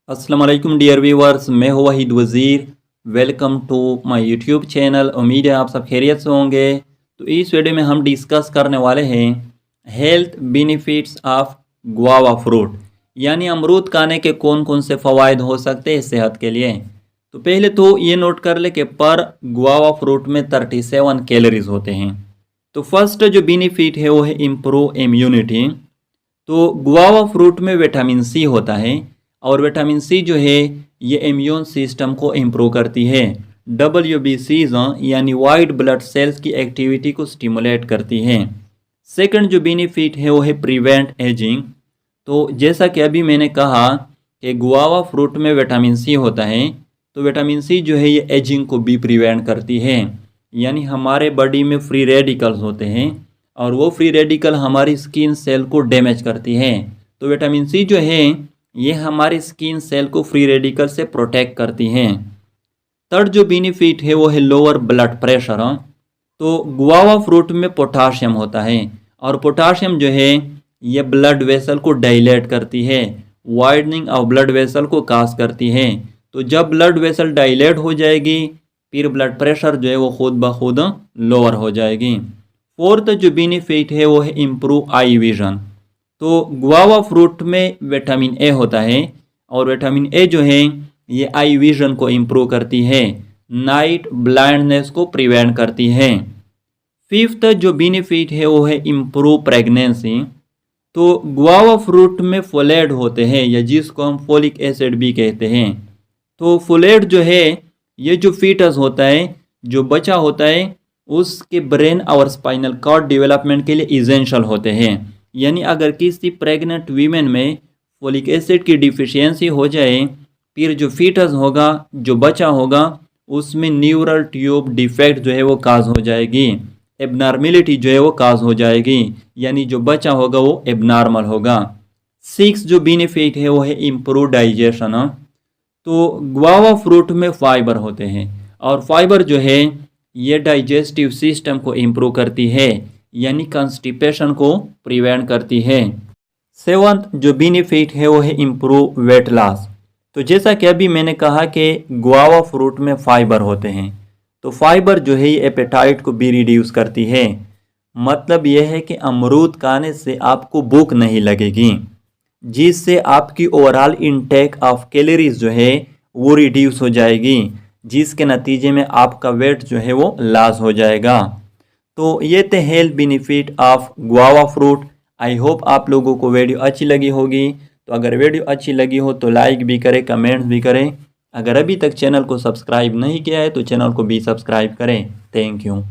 अस्सलाम वालेकुम dear viewers, मैं हूँ Wahid Wazir. Welcome to my YouTube channel. उम्मीद है आप सब खैरियत से होंगे। तो इस वीडियो में हम डिस्कस करने वाले हैं health benefits of guava fruit, यानी अमरूद खाने के कौन कौन से फ़वाइद हो सकते हैं सेहत के लिए। तो पहले तो ये नोट कर ले कि पर गुआवा फ्रूट में 37 कैलोरीज होते हैं। तो फर्स्ट जो बेनिफिट है वो है इम्प्रूव इम्यूनिटी। तो गुआवा फ्रूट में विटामिन सी होता है और विटामिन सी जो है ये इम्यून सिस्टम को इम्प्रूव करती है। WBCs यानी वाइट ब्लड सेल्स की एक्टिविटी को स्टिमुलेट करती है। सेकंड जो बेनिफिट है वो है प्रिवेंट एजिंग। तो जैसा कि अभी मैंने कहा कि गुआवा फ्रूट में विटामिन सी होता है, तो विटामिन सी जो है ये एजिंग को भी प्रिवेंट करती है। यानी हमारे बॉडी में फ्री रेडिकल्स होते हैं और वो फ्री रेडिकल हमारी स्किन सेल को डैमेज करती है। तो विटामिन सी जो है ये हमारी स्किन सेल को फ्री रेडिकल से प्रोटेक्ट करती हैं। थर्ड जो बेनिफिट है वो है लोअर ब्लड प्रेशर। तो गुआवा फ्रूट में पोटाशियम होता है और पोटाशियम जो है ये ब्लड वेसल को डायलेट करती है, वाइडनिंग ऑफ ब्लड वेसल को काज करती है। तो जब ब्लड वेसल डायलेट हो जाएगी फिर ब्लड प्रेशर जो है वो खुद ब खुद लोअर हो जाएगी। फोर्थ जो बेनिफिट है वो है इम्प्रूव आई विजन। तो गुआवा फ्रूट में विटामिन ए होता है और विटामिन ए जो है ये आई विजन को इम्प्रूव करती है, नाइट ब्लाइंडनेस को प्रिवेंट करती है। फिफ्थ जो बेनिफिट है वो है इम्प्रूव प्रेगनेंसी। तो गुआवा फ्रूट में फोलेट होते हैं या जिसको हम फोलिक एसिड भी कहते हैं। तो फोलेट जो है ये जो फीटस होता है, जो बच्चा होता है, उसके ब्रेन और स्पाइनल कॉर्ड डेवलपमेंट के लिए इसेंशियल होते हैं। यानी अगर किसी प्रेग्नेंट वीमेन में फोलिक एसिड की डिफिशियंसी हो जाए फिर जो फीटस होगा, जो बच्चा होगा, उसमें न्यूरल ट्यूब डिफेक्ट जो है वो काज हो जाएगी, एबनॉर्मेलिटी जो है वो काज हो जाएगी, यानी जो बच्चा होगा वो एबनॉर्मल होगा। सिक्स जो बेनिफिट है वो है इम्प्रूव डाइजेशन। तो गुआवा फ्रूट में फाइबर होते हैं और फाइबर जो है ये डाइजेस्टिव सिस्टम को इम्प्रूव करती है, यानी कॉन्स्टिपेशन को प्रिवेंट करती है। सेवंथ जो बेनिफिट है वो है इम्प्रूव वेट लॉस। तो जैसा कि अभी मैंने कहा कि गुआवा फ्रूट में फाइबर होते हैं, तो फाइबर जो है ये एपेटाइट को भी रिड्यूस करती है। मतलब यह है कि अमरूद खाने से आपको भूख नहीं लगेगी, जिससे आपकी ओवरऑल इनटेक ऑफ कैलोरीज जो है वो रिड्यूस हो जाएगी, जिसके नतीजे में आपका वेट जो है वो लॉस हो जाएगा। तो ये थे health benefit of guava fruit. I hope आप लोगों को वीडियो अच्छी लगी होगी। तो अगर वीडियो अच्छी लगी हो तो लाइक भी करें, कमेंट्स भी करें। अगर अभी तक चैनल को सब्सक्राइब नहीं किया है तो चैनल को भी सब्सक्राइब करें। Thank you.